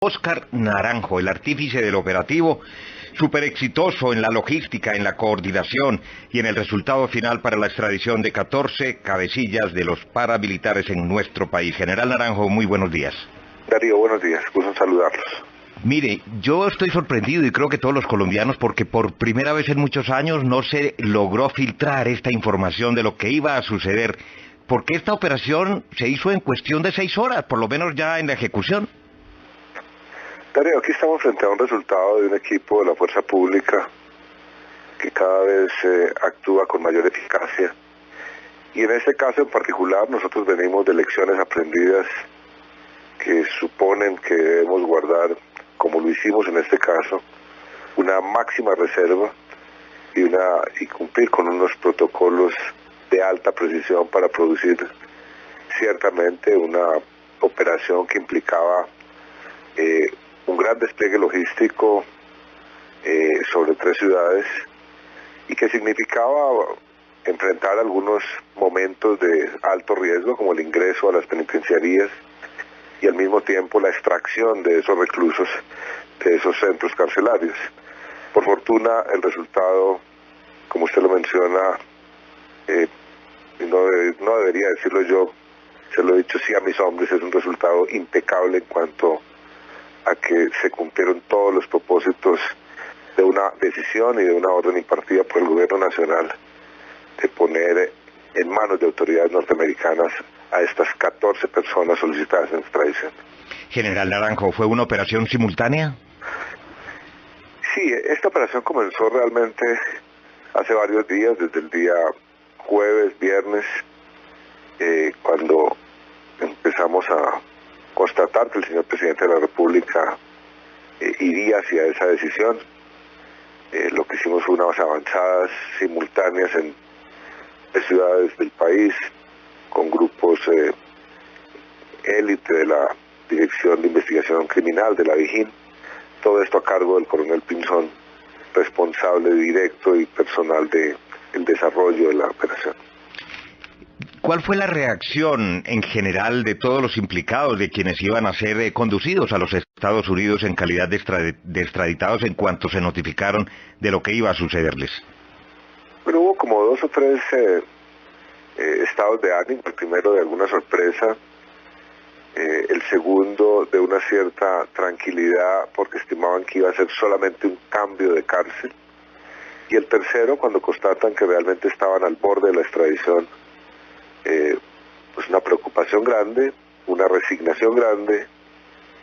Óscar Naranjo, el artífice del operativo, súper exitoso en la logística, en la coordinación y en el resultado final para la extradición de 14 cabecillas de los paramilitares en nuestro país. General Naranjo, muy buenos días. Darío, buenos días, gusto en saludarlos. Mire, yo estoy sorprendido y creo que todos los colombianos porque por primera vez en muchos años no se logró filtrar esta información de lo que iba a suceder, porque esta operación se hizo en cuestión de 6 horas, por lo menos ya en la ejecución. Darío, aquí estamos frente a un resultado de un equipo de la fuerza pública que cada vez actúa con mayor eficacia. Y en este caso en particular nosotros venimos de lecciones aprendidas que suponen que debemos guardar, como lo hicimos en este caso, una máxima reserva y cumplir con unos protocolos de alta precisión para producir ciertamente una operación que implicaba un gran despliegue logístico sobre 3 ciudades y que significaba enfrentar algunos momentos de alto riesgo como el ingreso a las penitenciarías y al mismo tiempo la extracción de esos reclusos de esos centros carcelarios. Por fortuna el resultado, como usted lo menciona, no debería decirlo yo, se lo he dicho sí a mis hombres, es un resultado impecable en cuanto a que se cumplieron todos los propósitos de una decisión y de una orden impartida por el gobierno nacional de poner en manos de autoridades norteamericanas a estas 14 personas solicitadas en extradición. General Naranjo, ¿fue una operación simultánea? Sí, esta operación comenzó realmente hace varios días, desde el día jueves, viernes, cuando empezamos a constatar que el señor presidente de la República iría hacia esa decisión. Lo que hicimos fue unas avanzadas simultáneas en ciudades del país con grupos élite de la Dirección de Investigación Criminal de la Dijín, todo esto a cargo del coronel Pinzón, responsable directo y personal del desarrollo de la operación. ¿Cuál fue la reacción en general de todos los implicados, de quienes iban a ser conducidos a los Estados Unidos en calidad de extraditados en cuanto se notificaron de lo que iba a sucederles? Bueno, hubo como 2 o 3 estados de ánimo. El primero de alguna sorpresa, el segundo de una cierta tranquilidad porque estimaban que iba a ser solamente un cambio de cárcel, y el tercero cuando constatan que realmente estaban al borde de la extradición. Pues una preocupación grande, una resignación grande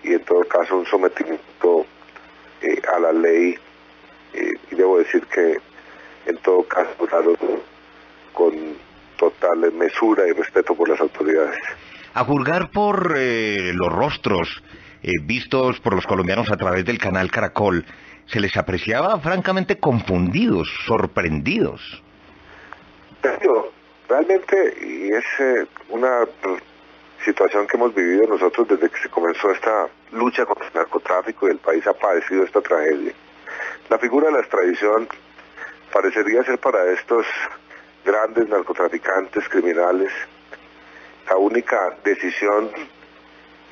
y en todo caso un sometimiento a la ley, y debo decir que en todo caso con total mesura y respeto por las autoridades. A juzgar por los rostros vistos por los colombianos a través del canal Caracol, se les apreciaba francamente confundidos, sorprendidos. Realmente, y es una situación que hemos vivido nosotros desde que se comenzó esta lucha contra el narcotráfico y el país ha padecido esta tragedia. La figura de la extradición parecería ser para estos grandes narcotraficantes criminales la única decisión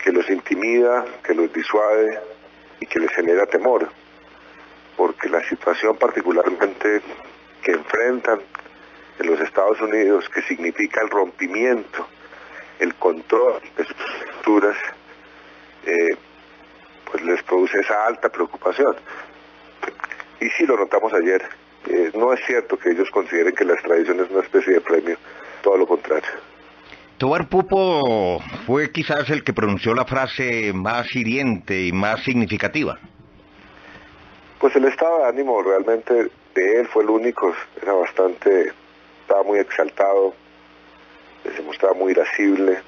que los intimida, que los disuade y que les genera temor, porque la situación particularmente que enfrentan en los Estados Unidos, que significa el rompimiento, el control de sus estructuras, pues les produce esa alta preocupación. Y sí lo notamos ayer, no es cierto que ellos consideren que la extradición es una especie de premio, todo lo contrario. Tobar Pupo fue quizás el que pronunció la frase más hiriente y más significativa. Pues el estado de ánimo realmente de él fue el único, estaba muy exaltado, se mostraba muy irascible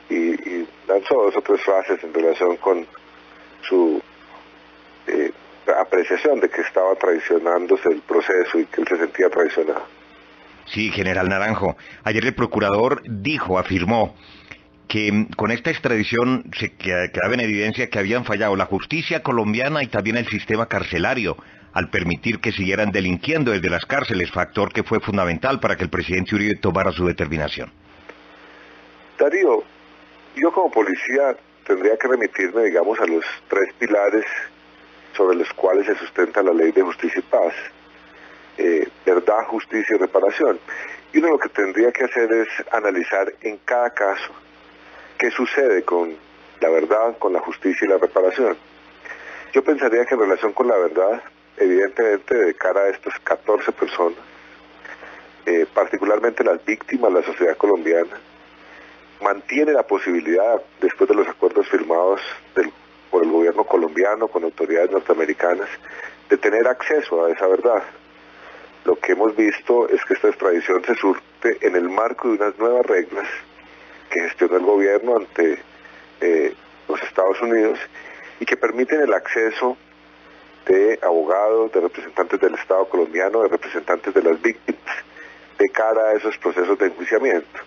y lanzó 2 o 3 frases en relación con su apreciación de que estaba traicionándose el proceso y que él se sentía traicionado. Sí, General Naranjo, ayer el procurador afirmó que con esta extradición se quedaba en evidencia que habían fallado la justicia colombiana y también el sistema carcelario al permitir que siguieran delinquiendo desde las cárceles, factor que fue fundamental para que el presidente Uribe tomara su determinación. Darío, yo como policía tendría que remitirme, digamos, a los 3 pilares sobre los cuales se sustenta la Ley de Justicia y Paz. Verdad, justicia y reparación. Y uno lo que tendría que hacer es analizar en cada caso qué sucede con la verdad, con la justicia y la reparación. Yo pensaría que en relación con la verdad, evidentemente de cara a estas 14 personas, particularmente las víctimas, la sociedad colombiana, mantiene la posibilidad, después de los acuerdos firmados por el gobierno colombiano con autoridades norteamericanas, de tener acceso a esa verdad. Lo que hemos visto es que esta extradición se surte en el marco de unas nuevas reglas que gestionó el gobierno ante los Estados Unidos y que permiten el acceso de abogados, de representantes del Estado colombiano, de representantes de las víctimas, de cara a esos procesos de enjuiciamiento.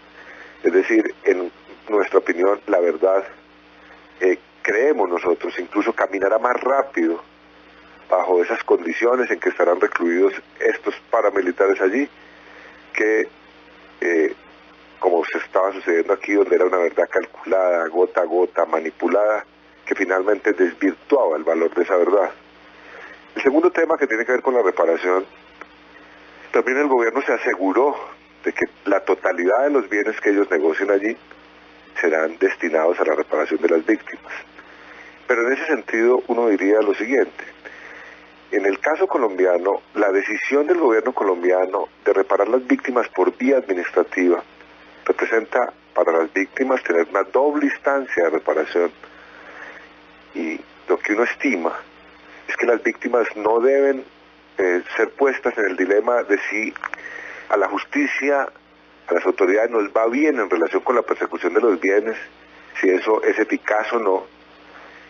Es decir, en nuestra opinión, la verdad, creemos nosotros, incluso caminará más rápido bajo esas condiciones en que estarán recluidos estos paramilitares allí, que como se estaba sucediendo aquí, donde era una verdad calculada, gota a gota, manipulada, que finalmente desvirtuaba el valor de esa verdad. El segundo tema, que tiene que ver con la reparación, también el gobierno se aseguró de que la totalidad de los bienes que ellos negocien allí serán destinados a la reparación de las víctimas. Pero en ese sentido uno diría lo siguiente: en el caso colombiano, la decisión del gobierno colombiano de reparar las víctimas por vía administrativa representa para las víctimas tener una doble instancia de reparación, y lo que uno estima es que las víctimas no deben ser puestas en el dilema de si a la justicia, a las autoridades nos va bien en relación con la persecución de los bienes, si eso es eficaz o no,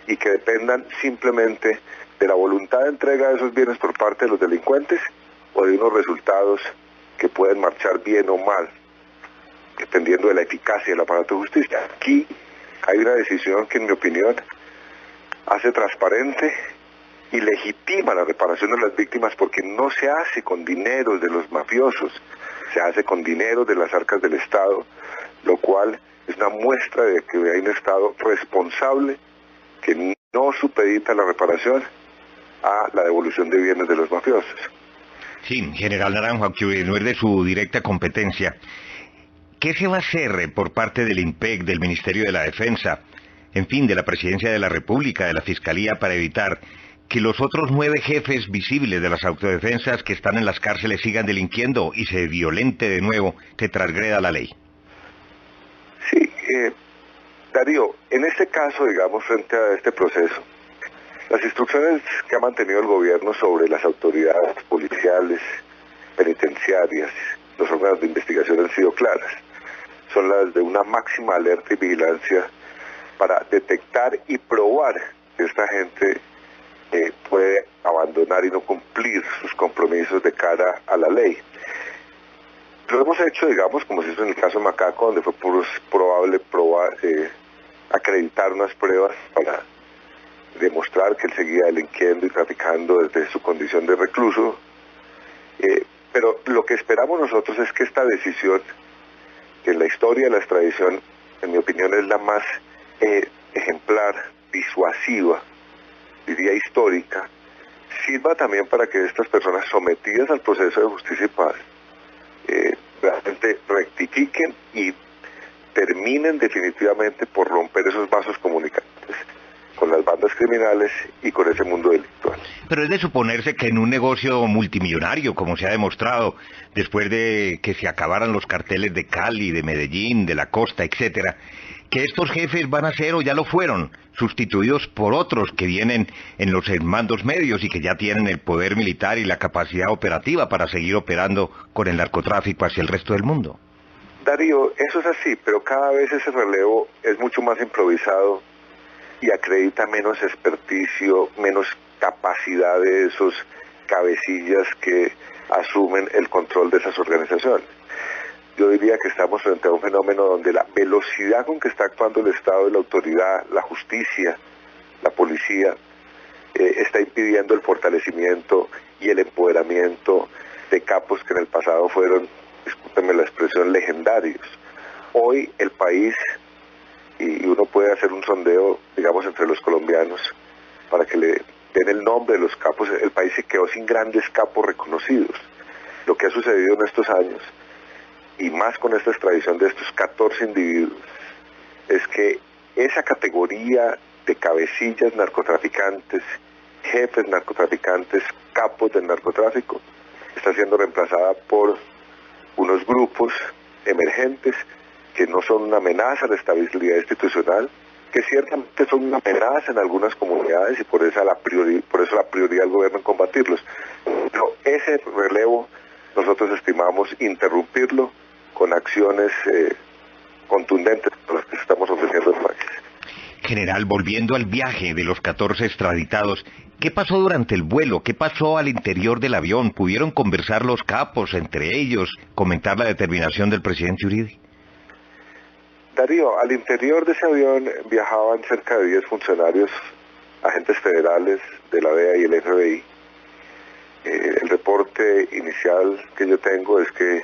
y que dependan simplemente de la voluntad de entrega de esos bienes por parte de los delincuentes o de unos resultados que pueden marchar bien o mal, dependiendo de la eficacia del aparato de justicia. Aquí hay una decisión que, en mi opinión, hace transparente y legitima la reparación de las víctimas, porque no se hace con dinero de los mafiosos, se hace con dinero de las arcas del Estado, lo cual es una muestra de que hay un Estado responsable que no supedita la reparación a la devolución de bienes de los mafiosos. Sí, general Naranjo, que no es de su directa competencia, ¿qué se va a hacer por parte del IMPEC, del Ministerio de la Defensa, en fin, de la Presidencia de la República, de la Fiscalía, para evitar que los otros 9 jefes visibles de las autodefensas que están en las cárceles sigan delinquiendo y se violente de nuevo, que transgreda la ley? Sí, Darío, en este caso, digamos, frente a este proceso, las instrucciones que ha mantenido el gobierno sobre las autoridades policiales, penitenciarias, los órganos de investigación han sido claras. Son las de una máxima alerta y vigilancia para detectar y probar que esta gente puede abandonar y no cumplir sus compromisos de cara a la ley. Lo hemos hecho, digamos, como se hizo en el caso de Macaco, donde fue probable acreditar unas pruebas para demostrar que él seguía delinquiendo y traficando desde su condición de recluso. Pero lo que esperamos nosotros es que esta decisión, que en la historia de la extradición, en mi opinión, es la más ejemplar, disuasiva, diría histórica, sirva también para que estas personas sometidas al proceso de justicia y paz realmente rectifiquen y terminen definitivamente por romper esos vasos comunicantes con las bandas criminales y con ese mundo delictual. Pero es de suponerse que en un negocio multimillonario, como se ha demostrado, después de que se acabaran los carteles de Cali, de Medellín, de la costa, etcétera, que estos jefes van a ser, o ya lo fueron, sustituidos por otros que vienen en los mandos medios y que ya tienen el poder militar y la capacidad operativa para seguir operando con el narcotráfico hacia el resto del mundo. Darío, eso es así, pero cada vez ese relevo es mucho más improvisado y acredita menos experticio, menos capacidad de esos cabecillas que asumen el control de esas organizaciones. Yo diría que estamos frente a un fenómeno donde la velocidad con que está actuando el Estado y la autoridad, la justicia, la policía, está impidiendo el fortalecimiento y el empoderamiento de capos que en el pasado fueron, discúlpenme la expresión, legendarios. Hoy el país y uno puede hacer un sondeo, digamos, entre los colombianos para que le den el nombre de los capos. El país se quedó sin grandes capos reconocidos. Lo que ha sucedido en estos años, y más con esta extradición de estos 14 individuos, es que esa categoría de cabecillas narcotraficantes, jefes narcotraficantes, capos del narcotráfico, está siendo reemplazada por unos grupos emergentes que no son una amenaza a la estabilidad institucional, que ciertamente son una amenaza en algunas comunidades y por eso la prioridad del gobierno en combatirlos. Pero ese relevo nosotros estimamos interrumpirlo con acciones contundentes con las que estamos ofreciendo al país. General, volviendo al viaje de los 14 extraditados, ¿qué pasó durante el vuelo? ¿Qué pasó al interior del avión? ¿Pudieron conversar los capos entre ellos, comentar la determinación del presidente Uribe? Darío, al interior de ese avión viajaban cerca de 10 funcionarios, agentes federales de la DEA y el FBI. El reporte inicial que yo tengo es que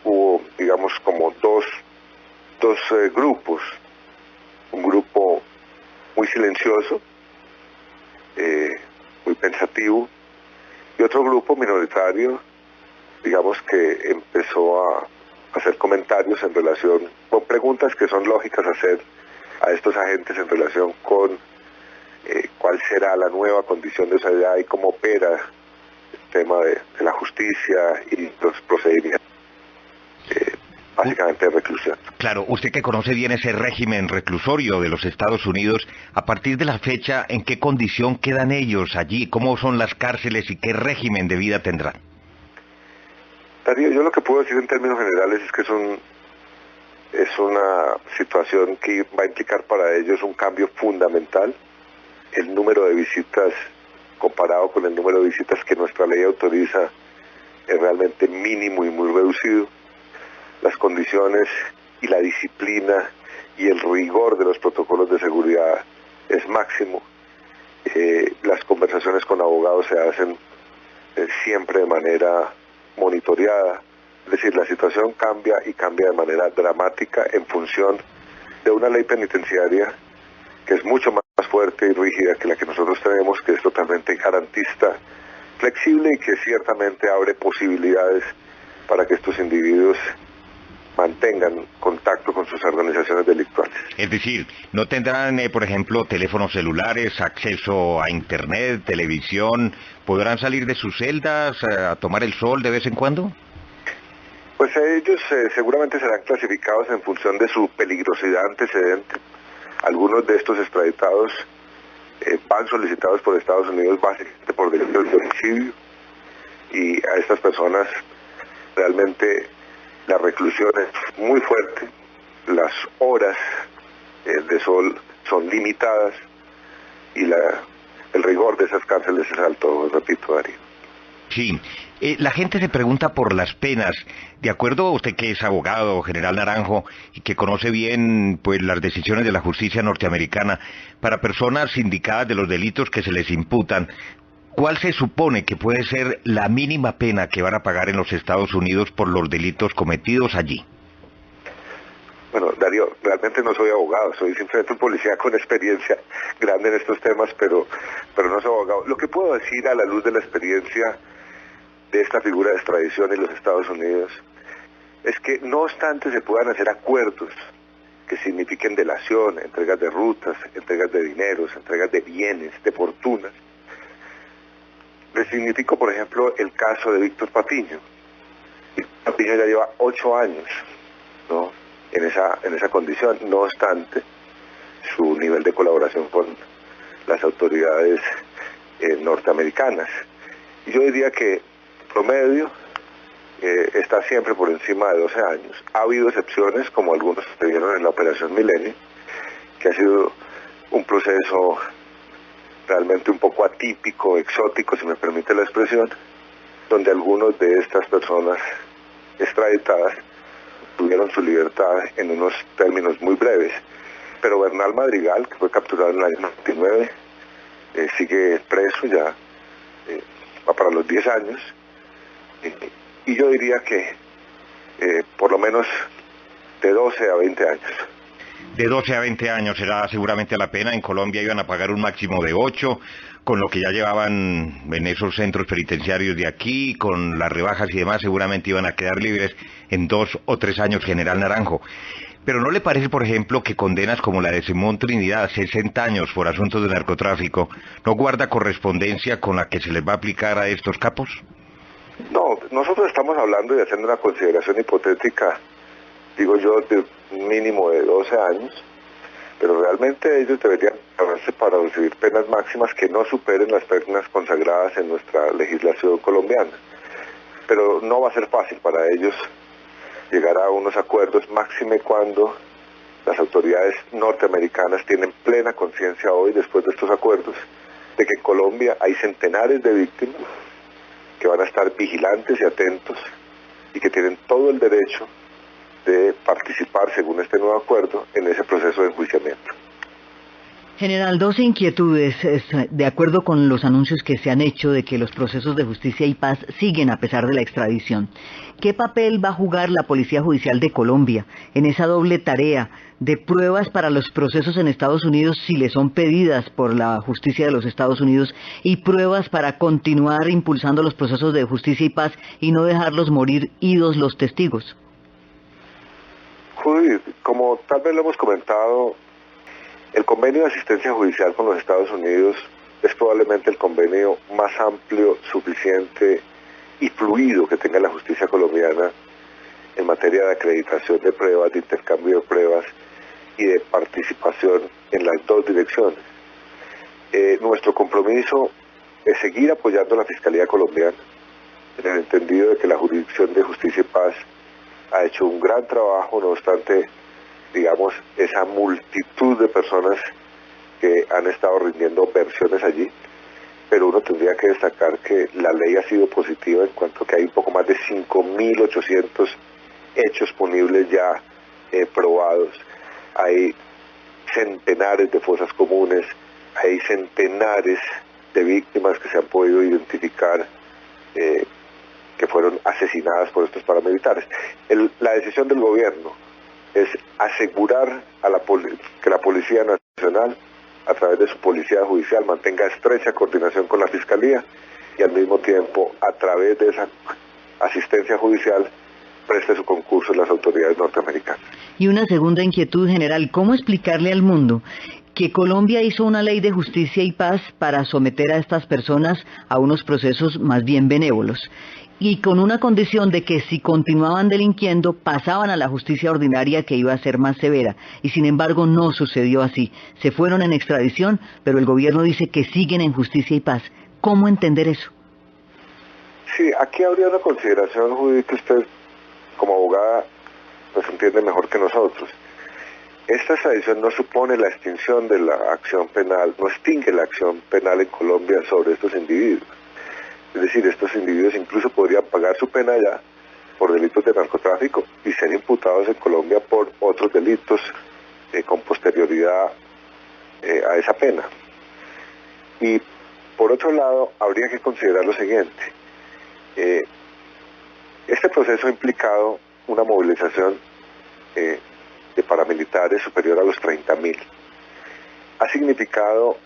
hubo, digamos, como dos grupos. Un grupo muy silencioso, muy pensativo, y otro grupo minoritario, digamos, que empezó a hacer comentarios en relación con preguntas que son lógicas hacer a estos agentes en relación con cuál será la nueva condición de sociedad y cómo opera el tema de la justicia y los procedimientos básicamente de reclusión. Claro, usted que conoce bien ese régimen reclusorio de los Estados Unidos, a partir de la fecha, ¿en qué condición quedan ellos allí? ¿Cómo son las cárceles y qué régimen de vida tendrán? Darío, yo lo que puedo decir en términos generales es que es una situación que va a implicar para ellos un cambio fundamental. El número de visitas comparado con el número de visitas que nuestra ley autoriza es realmente mínimo y muy reducido. Las condiciones y la disciplina y el rigor de los protocolos de seguridad es máximo. Las conversaciones con abogados se hacen siempre de manera monitoreada. Es decir, la situación cambia y cambia de manera dramática en función de una ley penitenciaria que es mucho más fuerte y rígida que la que nosotros tenemos, que es totalmente garantista, flexible y que ciertamente abre posibilidades para que estos individuos mantengan contacto con sus organizaciones delictuales. Es decir, ¿no tendrán, por ejemplo, teléfonos celulares, acceso a internet, televisión? ¿Podrán salir de sus celdas a tomar el sol de vez en cuando? Pues ellos seguramente serán clasificados en función de su peligrosidad antecedente. Algunos de estos extraditados van solicitados por Estados Unidos básicamente por delitos de homicidio, y a estas personas realmente la reclusión es muy fuerte, las horas de sol son limitadas y el rigor de esas cárceles es alto, repito, Darío. Sí, la gente se pregunta por las penas. De acuerdo a usted que es abogado, general Naranjo, y que conoce bien pues las decisiones de la justicia norteamericana, para personas indicadas de los delitos que se les imputan, ¿cuál se supone que puede ser la mínima pena que van a pagar en los Estados Unidos por los delitos cometidos allí? Bueno, Darío, realmente no soy abogado, soy simplemente un policía con experiencia grande en estos temas, pero no soy abogado. Lo que puedo decir a la luz de la experiencia de esta figura de extradición en los Estados Unidos es que no obstante se puedan hacer acuerdos que signifiquen delación, entregas de rutas, entregas de dineros, entregas de bienes, de fortunas. Les significo, por ejemplo, el caso de Víctor Patiño. Víctor Patiño ya lleva 8 años, ¿no?, en esa condición. No obstante, su nivel de colaboración con las autoridades norteamericanas. Y yo diría que promedio está siempre por encima de 12 años. Ha habido excepciones, como algunos que vieron en la Operación Milenio, que ha sido un proceso realmente un poco atípico, exótico, si me permite la expresión, donde algunos de estas personas extraditadas tuvieron su libertad en unos términos muy breves. Pero Bernal Madrigal, que fue capturado en el año 99, sigue preso, ya va para los 10 años, y yo diría que por lo menos de 12 a 20 años. de 12 a 20 años será seguramente la pena. En Colombia iban a pagar un máximo de 8, con lo que ya llevaban en esos centros penitenciarios de aquí, con las rebajas y demás, seguramente iban a quedar libres en 2 o 3 años, general Naranjo. Pero ¿no le parece, por ejemplo, que condenas como la de Simón Trinidad, 60 años por asuntos de narcotráfico, no guarda correspondencia con la que se les va a aplicar a estos capos? No, nosotros estamos hablando y haciendo una consideración hipotética, digo yo, de un mínimo de 12 años, pero realmente ellos deberían prepararse para recibir penas máximas que no superen las penas consagradas en nuestra legislación colombiana. Pero no va a ser fácil para ellos llegar a unos acuerdos, máxime cuando las autoridades norteamericanas tienen plena conciencia hoy, después de estos acuerdos, de que en Colombia hay centenares de víctimas que van a estar vigilantes y atentos y que tienen todo el derecho de participar, según este nuevo acuerdo, en ese proceso de enjuiciamiento. General, dos inquietudes. De acuerdo con los anuncios que se han hecho de que los procesos de justicia y paz siguen a pesar de la extradición, ¿qué papel va a jugar la Policía Judicial de Colombia en esa doble tarea de pruebas para los procesos en Estados Unidos si le son pedidas por la justicia de los Estados Unidos y pruebas para continuar impulsando los procesos de justicia y paz y no dejarlos morir idos los testigos? Judy, como tal vez lo hemos comentado, el convenio de asistencia judicial con los Estados Unidos es probablemente el convenio más amplio, suficiente y fluido que tenga la justicia colombiana en materia de acreditación de pruebas, de intercambio de pruebas y de participación en las dos direcciones. Nuestro compromiso es seguir apoyando a la Fiscalía colombiana en el entendido de que la Jurisdicción de Justicia y Paz ha hecho un gran trabajo, no obstante, digamos, esa multitud de personas que han estado rindiendo versiones allí, pero uno tendría que destacar que la ley ha sido positiva en cuanto que hay un poco más de 5.800 hechos punibles ya probados, hay centenares de fosas comunes, hay centenares de víctimas que se han podido identificar que fueron asesinadas por estos paramilitares. La decisión del gobierno es asegurar a que la Policía Nacional, a través de su Policía Judicial, mantenga estrecha coordinación con la Fiscalía y al mismo tiempo, a través de esa asistencia judicial, preste su concurso en las autoridades norteamericanas. Y una segunda inquietud, general, ¿cómo explicarle al mundo que Colombia hizo una ley de justicia y paz para someter a estas personas a unos procesos más bien benévolos? Y con una condición de que si continuaban delinquiendo pasaban a la justicia ordinaria que iba a ser más severa, y sin embargo no sucedió así. Se fueron en extradición, pero el gobierno dice que siguen en justicia y paz. ¿Cómo entender eso? Sí, aquí habría una consideración, Judy, que usted como abogada nos entiende mejor que nosotros. Esta extradición no supone la extinción de la acción penal, no extingue la acción penal en Colombia sobre estos individuos. Es decir, estos individuos incluso podrían pagar su pena ya por delitos de narcotráfico y ser imputados en Colombia por otros delitos con posterioridad a esa pena. Y por otro lado, habría que considerar lo siguiente. Este proceso ha implicado una movilización de paramilitares superior a los 30.000. Ha significado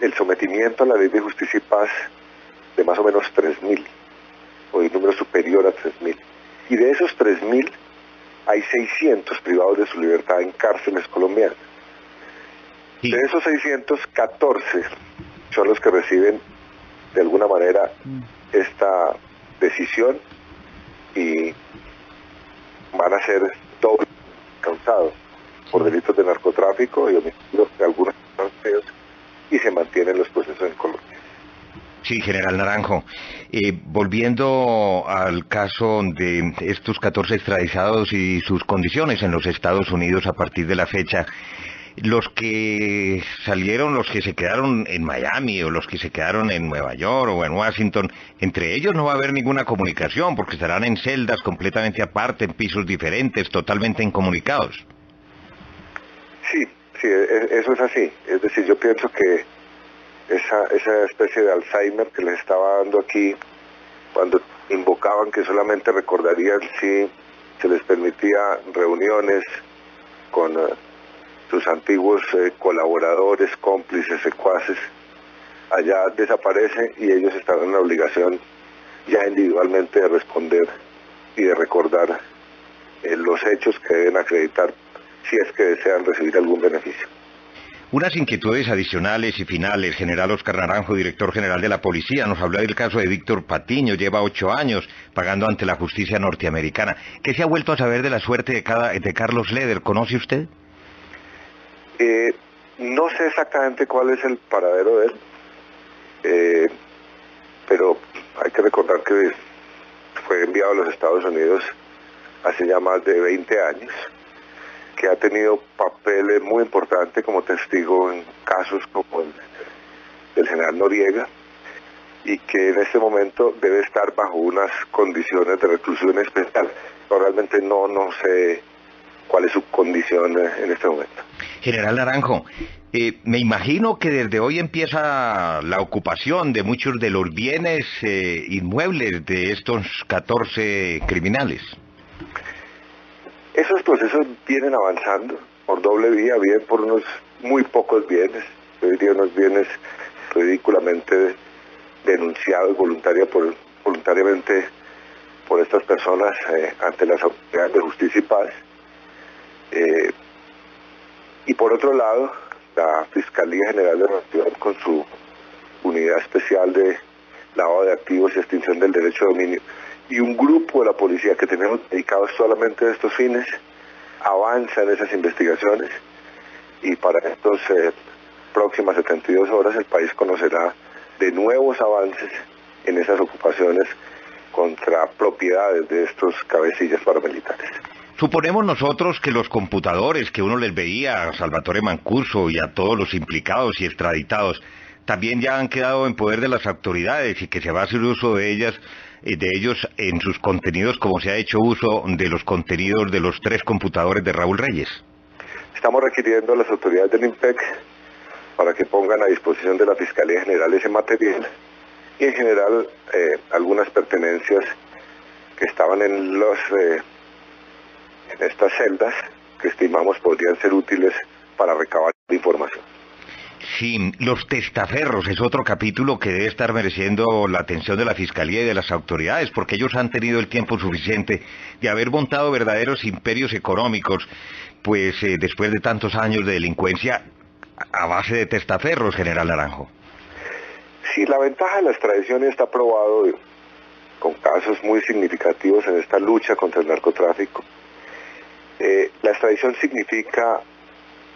el sometimiento a la Ley de Justicia y Paz de más o menos 3.000, o de un número superior a 3.000. Y de esos 3.000, hay 600 privados de su libertad en cárceles colombianas. Sí. De esos 614 son los que reciben de alguna manera esta decisión y van a ser doble causados por delitos de narcotráfico y homicidios de algunos feos y se mantienen los procesos en Colombia. Sí, general Naranjo. Volviendo al caso de estos 14 extraditados y sus condiciones en los Estados Unidos a partir de la fecha, los que salieron, los que se quedaron en Miami o los que se quedaron en Nueva York o en Washington, entre ellos no va a haber ninguna comunicación porque estarán en celdas completamente aparte, en pisos diferentes, totalmente incomunicados. Sí, eso es así. Es decir, yo pienso que esa especie de Alzheimer que les estaba dando aquí, cuando invocaban que solamente recordarían si se les permitía reuniones con sus antiguos colaboradores, cómplices, secuaces, allá desaparece y ellos están en la obligación ya individualmente de responder y de recordar los hechos que deben acreditar si es que desean recibir algún beneficio. Unas inquietudes adicionales y finales. General Oscar Naranjo, director general de la policía, nos habló del caso de Víctor Patiño. Lleva 8 años pagando ante la justicia norteamericana. ¿Qué se ha vuelto a saber de la suerte de Carlos Leder? ¿Conoce usted? No sé exactamente cuál es el paradero de él, pero hay que recordar que fue enviado a los Estados Unidos hace ya más de 20 años, que ha tenido papeles muy importantes como testigo en casos como el del general Noriega, y que en este momento debe estar bajo unas condiciones de reclusión especial. Pero realmente no sé cuál es su condición en este momento. General Naranjo, me imagino que desde hoy empieza la ocupación de muchos de los bienes inmuebles de estos 14 criminales. Esos procesos vienen avanzando por doble vía, bien por unos muy pocos bienes, yo diría unos bienes ridículamente denunciados voluntariamente por estas personas ante las autoridades de justicia y paz. Y por otro lado, la Fiscalía General de la Nación, con su unidad especial de lavado de activos y extinción del derecho de dominio, y un grupo de la policía que tenemos dedicados solamente a estos fines, avanza en esas investigaciones, y para estas próximas 72 horas el país conocerá de nuevos avances en esas ocupaciones contra propiedades de estos cabecillas paramilitares. Suponemos nosotros que los computadores que uno les veía a Salvatore Mancuso y a todos los implicados y extraditados también ya han quedado en poder de las autoridades y que se va a hacer uso de ellos en sus contenidos, como se ha hecho uso de los contenidos de los 3 computadores de Raúl Reyes. Estamos requiriendo a las autoridades del IMPEC para que pongan a disposición de la Fiscalía General ese material y en general algunas pertenencias que estaban en estas celdas que estimamos podrían ser útiles para recabar información. Sí, los testaferros es otro capítulo que debe estar mereciendo la atención de la Fiscalía y de las autoridades, porque ellos han tenido el tiempo suficiente de haber montado verdaderos imperios económicos, pues después de tantos años de delincuencia a base de testaferros, General Naranjo. Sí, la ventaja de la extradición está probado con casos muy significativos en esta lucha contra el narcotráfico. La extradición significa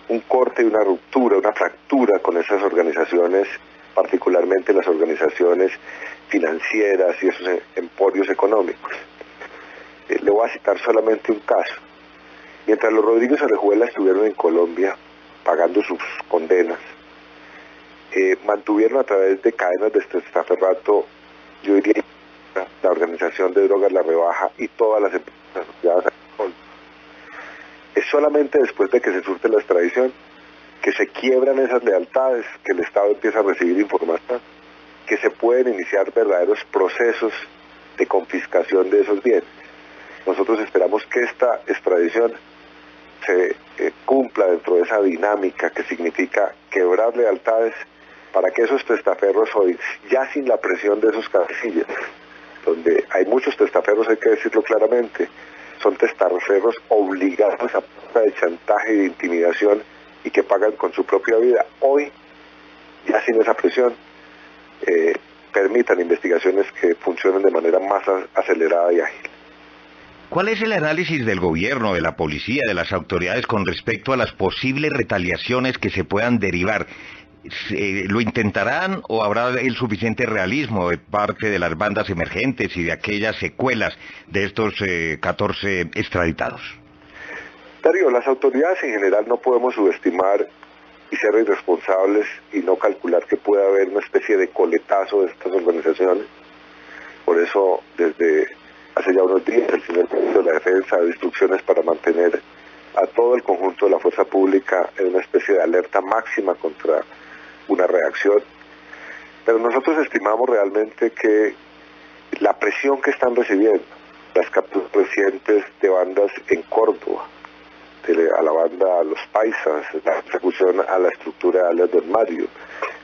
un corte y una ruptura, una fractura con esas organizaciones, particularmente las organizaciones financieras y esos emporios económicos. Le voy a citar solamente un caso. Mientras los Rodríguez Orejuela estuvieron en Colombia pagando sus condenas, mantuvieron a través de cadenas de testaferrato, yo diría, la Organización de Drogas La Rebaja y todas las empresas asociadas a Colombia. Es solamente después de que se surte la extradición que se quiebran esas lealtades, que el Estado empieza a recibir información, que se pueden iniciar verdaderos procesos de confiscación de esos bienes. Nosotros esperamos que esta extradición se cumpla dentro de esa dinámica que significa quebrar lealtades para que esos testaferros hoy, ya sin la presión de esos cabecillas, donde hay muchos testaferros, hay que decirlo claramente, son testaferros obligados a punta de chantaje y de intimidación y que pagan con su propia vida. Hoy, ya sin esa presión, permitan investigaciones que funcionen de manera más acelerada y ágil. ¿Cuál es el análisis del gobierno, de la policía, de las autoridades con respecto a las posibles retaliaciones que se puedan derivar? ¿Lo intentarán o habrá el suficiente realismo de parte de las bandas emergentes y de aquellas secuelas de estos 14 extraditados? Darío, las autoridades en general no podemos subestimar y ser irresponsables y no calcular que pueda haber una especie de coletazo de estas organizaciones. Por eso, desde hace ya unos días, el señor ministro de la Defensa ha dado instrucciones para mantener a todo el conjunto de la fuerza pública en una especie de alerta máxima contra una reacción. Pero nosotros estimamos realmente que la presión que están recibiendo, las capturas recientes de bandas en Córdoba, a la banda Los Paisas, la persecución a la estructura de alias Don Mario,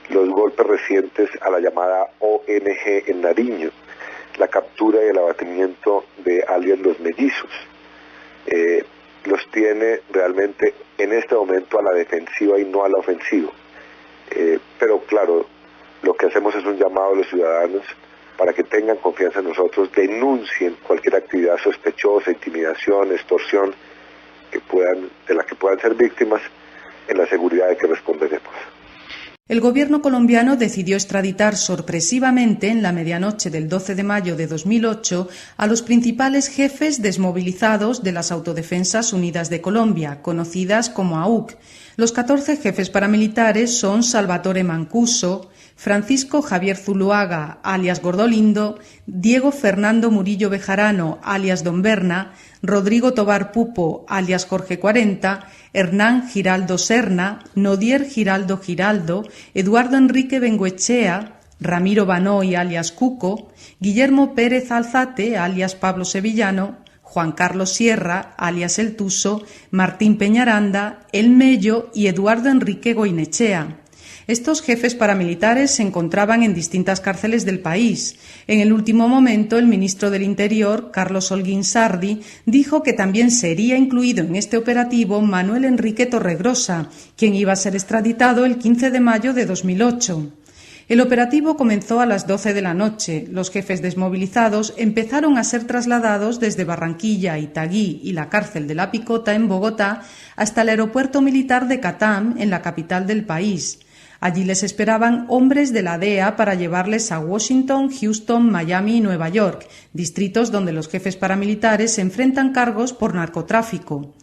los golpes recientes a la llamada ONG en Nariño, la captura y el abatimiento de alias Los Mellizos. Los tiene realmente en este momento a la defensiva y no a la ofensiva. Pero claro, lo que hacemos es un llamado a los ciudadanos para que tengan confianza en nosotros, denuncien cualquier actividad sospechosa, intimidación, extorsión, de la que puedan ser víctimas, en la seguridad de que responderemos. El gobierno colombiano decidió extraditar sorpresivamente en la medianoche del 12 de mayo de 2008 a los principales jefes desmovilizados de las Autodefensas Unidas de Colombia, conocidas como AUC. Los 14 jefes paramilitares son Salvatore Mancuso, Francisco Javier Zuluaga, alias Gordolindo, Diego Fernando Murillo Bejarano, alias Don Berna, Rodrigo Tobar Pupo, alias Jorge 40, Hernán Giraldo Serna, Nodier Giraldo Giraldo, Eduardo Enrique Bengoechea, Ramiro Banoy, alias Cuco, Guillermo Pérez Alzate, alias Pablo Sevillano, Juan Carlos Sierra, alias El Tuso, Martín Peñaranda, El Mello y Eduardo Enrique Goinechea. Estos jefes paramilitares se encontraban en distintas cárceles del país. En el último momento, el ministro del Interior, Carlos Holguín Sardi, dijo que también sería incluido en este operativo Manuel Enrique Torregrosa, quien iba a ser extraditado el 15 de mayo de 2008. El operativo comenzó a las 12 de la noche. Los jefes desmovilizados empezaron a ser trasladados desde Barranquilla, Itagüí y la cárcel de La Picota en Bogotá hasta el aeropuerto militar de Catam, en la capital del país. Allí les esperaban hombres de la DEA para llevarles a Washington, Houston, Miami y Nueva York, distritos donde los jefes paramilitares se enfrentan cargos por narcotráfico.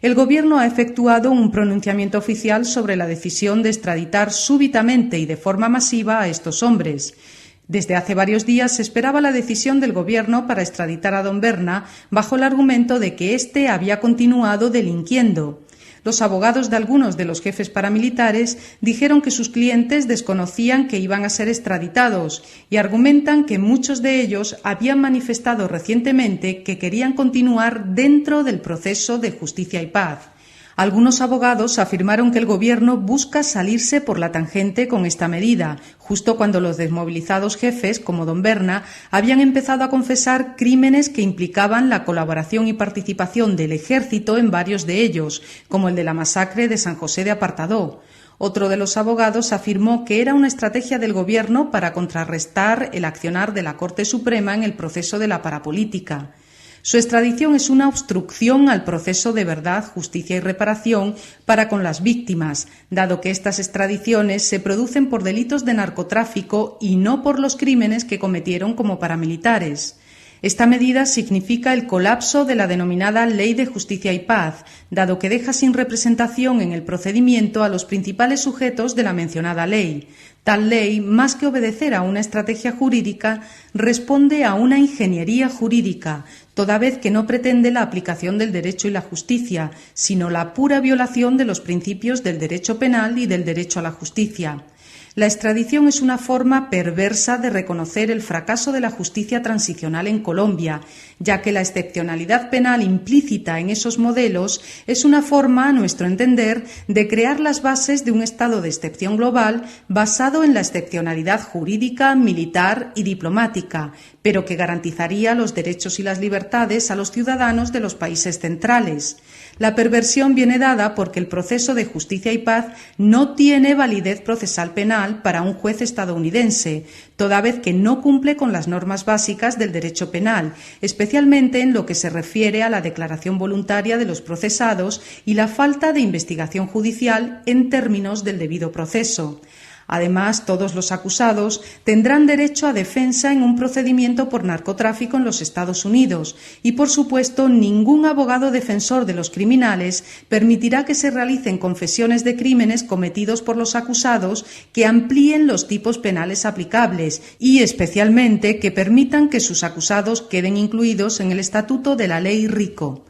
El gobierno ha efectuado un pronunciamiento oficial sobre la decisión de extraditar súbitamente y de forma masiva a estos hombres. Desde hace varios días se esperaba la decisión del gobierno para extraditar a Don Berna bajo el argumento de que éste había continuado delinquiendo. Los abogados de algunos de los jefes paramilitares dijeron que sus clientes desconocían que iban a ser extraditados y argumentan que muchos de ellos habían manifestado recientemente que querían continuar dentro del proceso de justicia y paz. Algunos abogados afirmaron que el gobierno busca salirse por la tangente con esta medida, justo cuando los desmovilizados jefes, como Don Berna, habían empezado a confesar crímenes que implicaban la colaboración y participación del ejército en varios de ellos, como el de la masacre de San José de Apartadó. Otro de los abogados afirmó que era una estrategia del gobierno para contrarrestar el accionar de la Corte Suprema en el proceso de la parapolítica. Su extradición es una obstrucción al proceso de verdad, justicia y reparación para con las víctimas, dado que estas extradiciones se producen por delitos de narcotráfico y no por los crímenes que cometieron como paramilitares. Esta medida significa el colapso de la denominada Ley de Justicia y Paz, dado que deja sin representación en el procedimiento a los principales sujetos de la mencionada ley. Tal ley, más que obedecer a una estrategia jurídica, responde a una ingeniería jurídica, toda vez que no pretende la aplicación del derecho y la justicia, sino la pura violación de los principios del derecho penal y del derecho a la justicia. La extradición es una forma perversa de reconocer el fracaso de la justicia transicional en Colombia, ya que la excepcionalidad penal implícita en esos modelos es una forma, a nuestro entender, de crear las bases de un estado de excepción global basado en la excepcionalidad jurídica, militar y diplomática, pero que garantizaría los derechos y las libertades a los ciudadanos de los países centrales. La perversión viene dada porque el proceso de justicia y paz no tiene validez procesal penal para un juez estadounidense, toda vez que no cumple con las normas básicas del derecho penal, especialmente en lo que se refiere a la declaración voluntaria de los procesados y la falta de investigación judicial en términos del debido proceso. Además, todos los acusados tendrán derecho a defensa en un procedimiento por narcotráfico en los Estados Unidos y, por supuesto, ningún abogado defensor de los criminales permitirá que se realicen confesiones de crímenes cometidos por los acusados que amplíen los tipos penales aplicables y, especialmente, que permitan que sus acusados queden incluidos en el estatuto de la Ley RICO.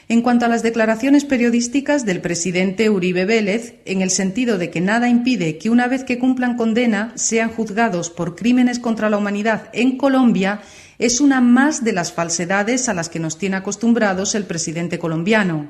En cuanto a las declaraciones periodísticas del presidente Uribe Vélez, en el sentido de que nada impide que una vez que cumplan condena sean juzgados por crímenes contra la humanidad en Colombia, es una más de las falsedades a las que nos tiene acostumbrados el presidente colombiano.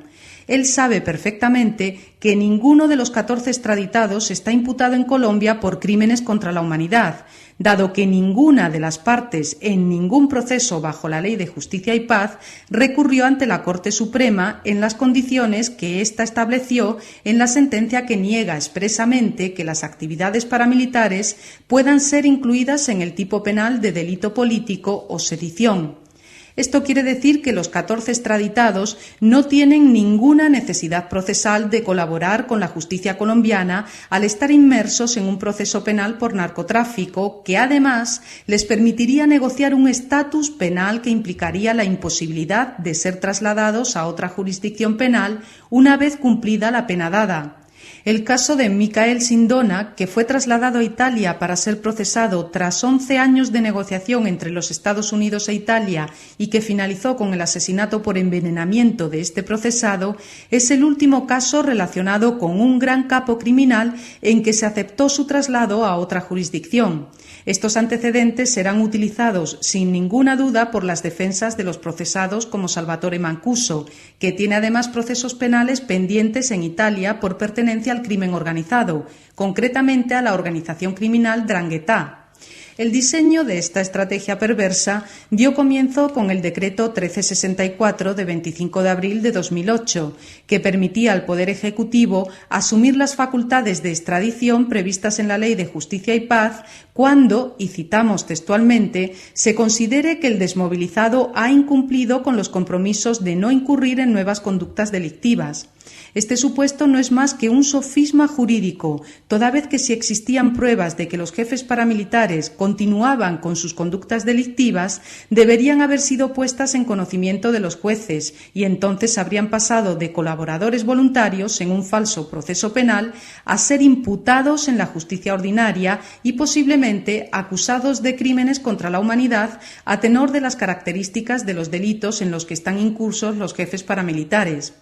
él sabe perfectamente que ninguno de los 14 extraditados está imputado en Colombia por crímenes contra la humanidad, dado que ninguna de las partes en ningún proceso bajo la Ley de Justicia y Paz recurrió ante la Corte Suprema en las condiciones que ésta estableció en la sentencia que niega expresamente que las actividades paramilitares puedan ser incluidas en el tipo penal de delito político o sedición. Esto quiere decir que los 14 extraditados no tienen ninguna necesidad procesal de colaborar con la justicia colombiana al estar inmersos en un proceso penal por narcotráfico que además les permitiría negociar un estatus penal que implicaría la imposibilidad de ser trasladados a otra jurisdicción penal una vez cumplida la pena dada. El caso de Michael Sindona, que fue trasladado a Italia para ser procesado tras 11 años de negociación entre los Estados Unidos e Italia y que finalizó con el asesinato por envenenamiento de este procesado, es el último caso relacionado con un gran capo criminal en que se aceptó su traslado a otra jurisdicción. Estos antecedentes serán utilizados sin ninguna duda por las defensas de los procesados como Salvatore Mancuso, que tiene además procesos penales pendientes en Italia por pertenencia al crimen organizado, concretamente a la organización criminal 'Ndrangheta. El diseño de esta estrategia perversa dio comienzo con el decreto 1364 de 25 de abril de 2008, que permitía al Poder Ejecutivo asumir las facultades de extradición previstas en la Ley de Justicia y Paz cuando, y citamos textualmente, se considere que el desmovilizado ha incumplido con los compromisos de no incurrir en nuevas conductas delictivas. Este supuesto no es más que un sofisma jurídico, toda vez que si existían pruebas de que los jefes paramilitares continuaban con sus conductas delictivas, deberían haber sido puestas en conocimiento de los jueces y entonces habrían pasado de colaboradores voluntarios en un falso proceso penal a ser imputados en la justicia ordinaria y posiblemente acusados de crímenes contra la humanidad a tenor de las características de los delitos en los que están incursos los jefes paramilitares.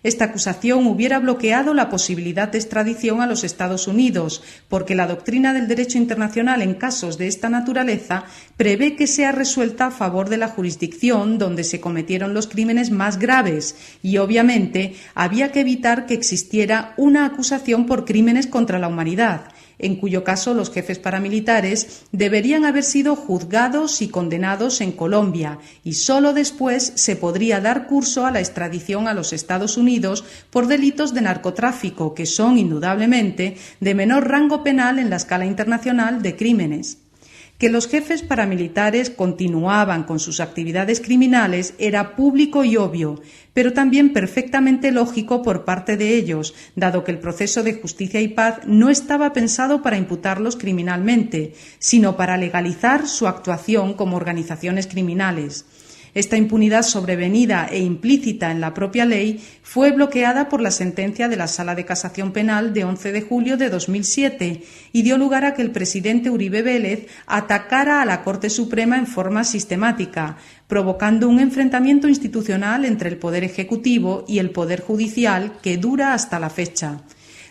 Esta acusación hubiera bloqueado la posibilidad de extradición a los Estados Unidos, porque la doctrina del derecho internacional en casos de esta naturaleza prevé que sea resuelta a favor de la jurisdicción donde se cometieron los crímenes más graves y, obviamente, había que evitar que existiera una acusación por crímenes contra la humanidad, en cuyo caso los jefes paramilitares deberían haber sido juzgados y condenados en Colombia y solo después se podría dar curso a la extradición a los Estados Unidos por delitos de narcotráfico, que son indudablemente de menor rango penal en la escala internacional de crímenes. Que los jefes paramilitares continuaban con sus actividades criminales era público y obvio, pero también perfectamente lógico por parte de ellos, dado que el proceso de justicia y paz no estaba pensado para imputarlos criminalmente, sino para legalizar su actuación como organizaciones criminales. Esta impunidad sobrevenida e implícita en la propia ley fue bloqueada por la sentencia de la Sala de Casación Penal de 11 de julio de 2007 y dio lugar a que el presidente Uribe Vélez atacara a la Corte Suprema en forma sistemática, provocando un enfrentamiento institucional entre el Poder Ejecutivo y el Poder Judicial que dura hasta la fecha.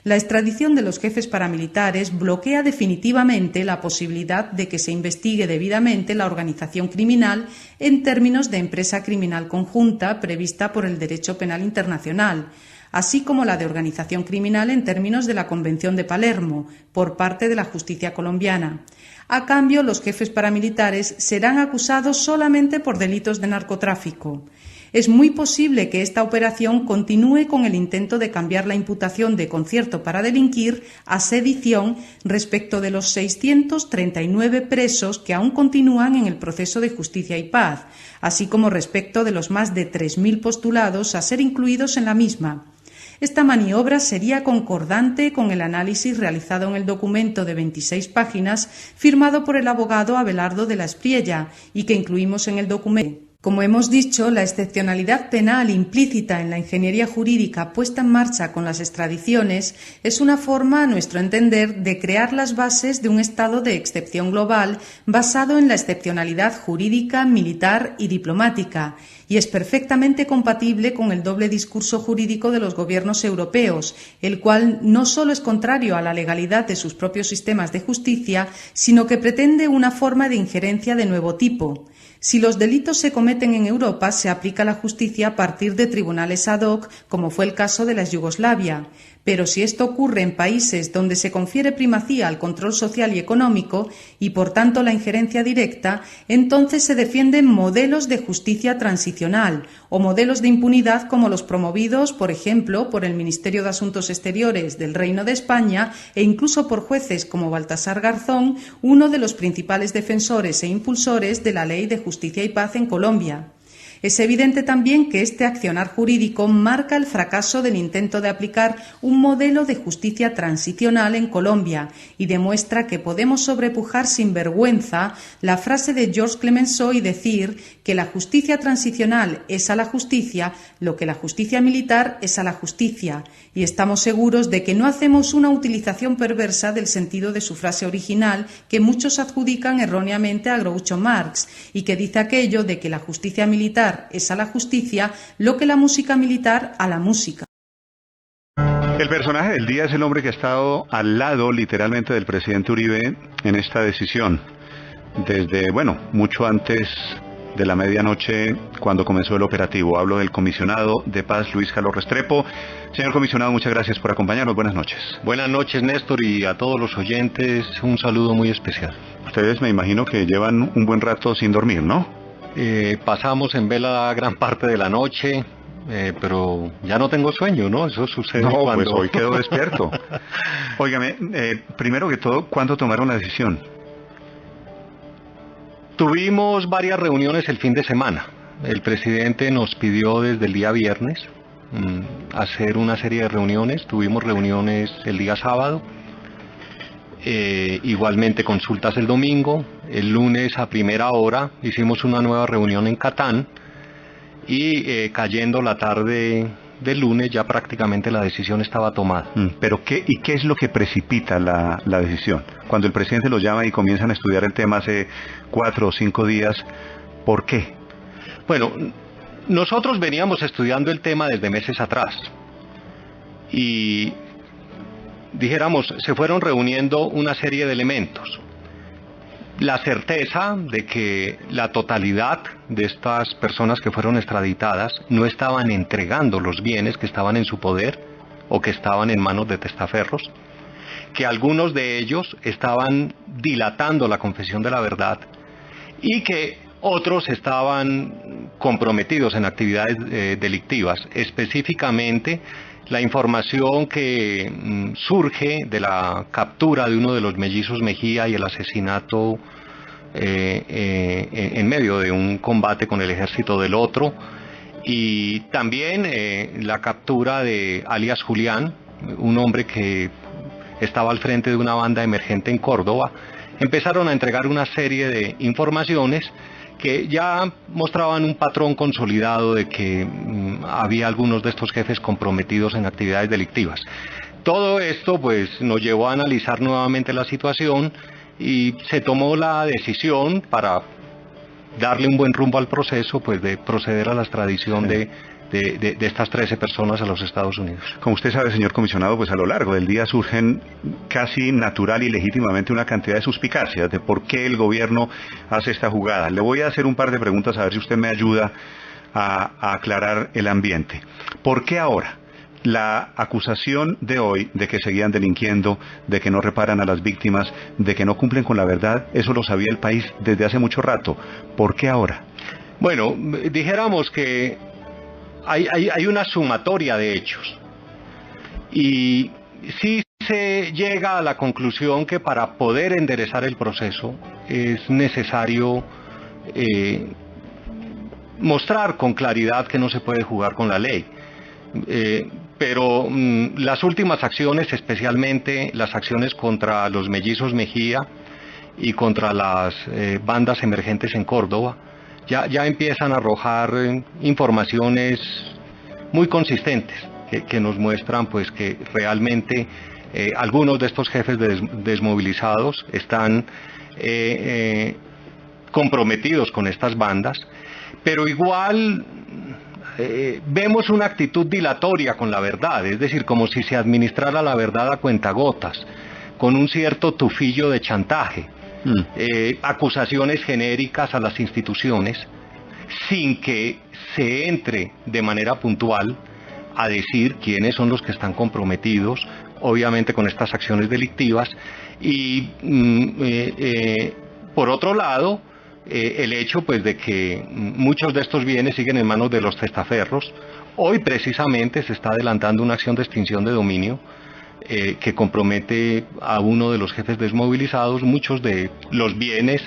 La extradición de los jefes paramilitares bloquea definitivamente la posibilidad de que se investigue debidamente la organización criminal en términos de empresa criminal conjunta prevista por el Derecho Penal Internacional, así como la de organización criminal en términos de la Convención de Palermo, por parte de la justicia colombiana. A cambio, los jefes paramilitares serán acusados solamente por delitos de narcotráfico. Es muy posible que esta operación continúe con el intento de cambiar la imputación de concierto para delinquir a sedición respecto de los 639 presos que aún continúan en el proceso de justicia y paz, así como respecto de los más de 3.000 postulados a ser incluidos en la misma. Esta maniobra sería concordante con el análisis realizado en el documento de 26 páginas firmado por el abogado Abelardo de la Espriella y que incluimos en el documento. Como hemos dicho, la excepcionalidad penal implícita en la ingeniería jurídica puesta en marcha con las extradiciones es una forma, a nuestro entender, de crear las bases de un estado de excepción global basado en la excepcionalidad jurídica, militar y diplomática, y es perfectamente compatible con el doble discurso jurídico de los gobiernos europeos, el cual no solo es contrario a la legalidad de sus propios sistemas de justicia, sino que pretende una forma de injerencia de nuevo tipo. Si los delitos se cometen en Europa, se aplica la justicia a partir de tribunales ad hoc, como fue el caso de la Yugoslavia. Pero si esto ocurre en países donde se confiere primacía al control social y económico y, por tanto, la injerencia directa, entonces se defienden modelos de justicia transicional o modelos de impunidad como los promovidos, por ejemplo, por el Ministerio de Asuntos Exteriores del Reino de España e incluso por jueces como Baltasar Garzón, uno de los principales defensores e impulsores de la Ley de Justicia y Paz en Colombia. Es evidente también que este accionar jurídico marca el fracaso del intento de aplicar un modelo de justicia transicional en Colombia y demuestra que podemos sobrepujar sin vergüenza la frase de Georges Clemenceau y decir que la justicia transicional es a la justicia lo que la justicia militar es a la justicia, y estamos seguros de que no hacemos una utilización perversa del sentido de su frase original que muchos adjudican erróneamente a Groucho Marx y que dice aquello de que la justicia militar es a la justicia lo que la música militar a la música. El personaje del día es el hombre que ha estado al lado literalmente del presidente Uribe en esta decisión, desde, mucho antes de la medianoche cuando comenzó el operativo. Hablo del comisionado de paz Luis Carlos Restrepo. Señor comisionado, muchas gracias por acompañarnos. Buenas noches. Buenas noches, Néstor, y a todos los oyentes un saludo muy especial. Ustedes me imagino que llevan un buen rato sin dormir, ¿no? Pasamos en vela gran parte de la noche, pero ya no tengo sueño, ¿no? Eso sucede cuando... pues hoy quedo despierto. Óigame, primero que todo, ¿cuándo tomaron la decisión? Tuvimos varias reuniones el fin de semana. El presidente nos pidió desde el día viernes hacer una serie de reuniones. Tuvimos reuniones el día sábado. Igualmente consultas el domingo. El lunes a primera hora hicimos una nueva reunión en Catán y cayendo la tarde del lunes ya prácticamente la decisión estaba tomada. ¿Pero qué es lo que precipita la decisión? Cuando el presidente los llama y comienzan a estudiar el tema hace 4 o 5 días, ¿por qué? Bueno, nosotros veníamos estudiando el tema desde meses atrás y dijéramos, se fueron reuniendo una serie de elementos. La certeza de que la totalidad de estas personas que fueron extraditadas no estaban entregando los bienes que estaban en su poder o que estaban en manos de testaferros, que algunos de ellos estaban dilatando la confesión de la verdad y que otros estaban comprometidos en actividades delictivas, específicamente la información que surge de la captura de uno de los mellizos Mejía y el asesinato en medio de un combate con el ejército del otro, y también la captura de alias Julián, un hombre que estaba al frente de una banda emergente en Córdoba. Empezaron a entregar una serie de informaciones que ya mostraban un patrón consolidado de que había algunos de estos jefes comprometidos en actividades delictivas. Todo esto pues nos llevó a analizar nuevamente la situación y se tomó la decisión, para darle un buen rumbo al proceso, pues de proceder a la extradición de estas 13 personas a los Estados Unidos. Como usted sabe, señor comisionado, pues a lo largo del día surgen casi natural y legítimamente una cantidad de suspicacias de por qué el gobierno hace esta jugada. Le voy a hacer un par de preguntas a ver si usted me ayuda a aclarar el ambiente. ¿Por qué ahora? La acusación de hoy de que seguían delinquiendo, de que no reparan a las víctimas, de que no cumplen con la verdad, eso lo sabía el país desde hace mucho rato. ¿Por qué ahora? Bueno, dijéramos que hay una sumatoria de hechos y sí se llega a la conclusión que para poder enderezar el proceso es necesario mostrar con claridad que no se puede jugar con la ley. Pero las últimas acciones, especialmente las acciones contra los mellizos Mejía y contra las bandas emergentes en Córdoba, ya empiezan a arrojar informaciones muy consistentes que nos muestran pues que realmente algunos de estos jefes desmovilizados están comprometidos con estas bandas, pero igual vemos una actitud dilatoria con la verdad, es decir, como si se administrara la verdad a cuentagotas, con un cierto tufillo de chantaje. acusaciones genéricas a las instituciones, sin que se entre de manera puntual a decir quiénes son los que están comprometidos, obviamente con estas acciones delictivas, y por otro lado, el hecho pues de que muchos de estos bienes siguen en manos de los testaferros. Hoy precisamente se está adelantando una acción de extinción de dominio que compromete a uno de los jefes desmovilizados. Muchos de los bienes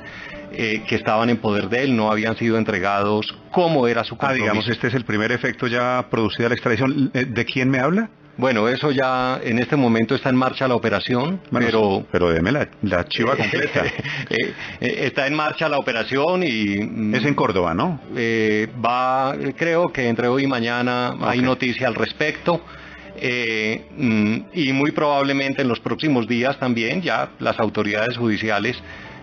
que estaban en poder de él no habían sido entregados como era su compromiso. Digamos, este es el primer efecto ya producido la extradición. ¿De quién me habla? Bueno, eso ya en este momento está en marcha la operación, bueno, pero deme la chiva completa. Está en marcha la operación y... Es en Córdoba, ¿no? Creo que entre hoy y mañana hay noticia al respecto. Y muy probablemente en los próximos días también ya las autoridades judiciales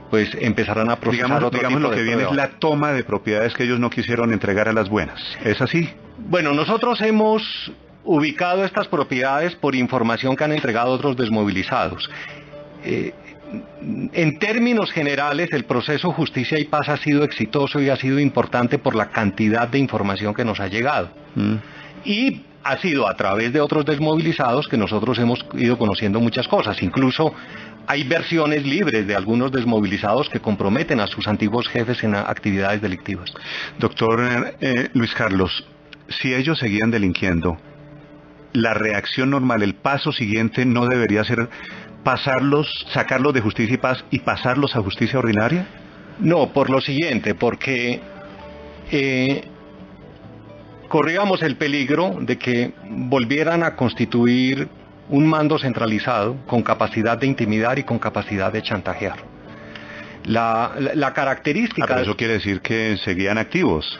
pues empezarán a procesar digamos lo que viene es la toma de propiedades que ellos no quisieron entregar a las buenas. ¿Es así? Bueno, nosotros hemos ubicado estas propiedades por información que han entregado otros desmovilizados. En términos generales, el proceso Justicia y Paz ha sido exitoso y ha sido importante por la cantidad de información que nos ha llegado. Y ha sido a través de otros desmovilizados que nosotros hemos ido conociendo muchas cosas. Incluso hay versiones libres de algunos desmovilizados que comprometen a sus antiguos jefes en actividades delictivas. Doctor Luis Carlos, si ellos seguían delinquiendo, la reacción normal, el paso siguiente no debería ser sacarlos de Justicia y Paz y pasarlos a justicia ordinaria? No, por lo siguiente, porque corríamos el peligro de que volvieran a constituir un mando centralizado con capacidad de intimidar y con capacidad de chantajear. La característica... pero eso quiere decir que seguían activos.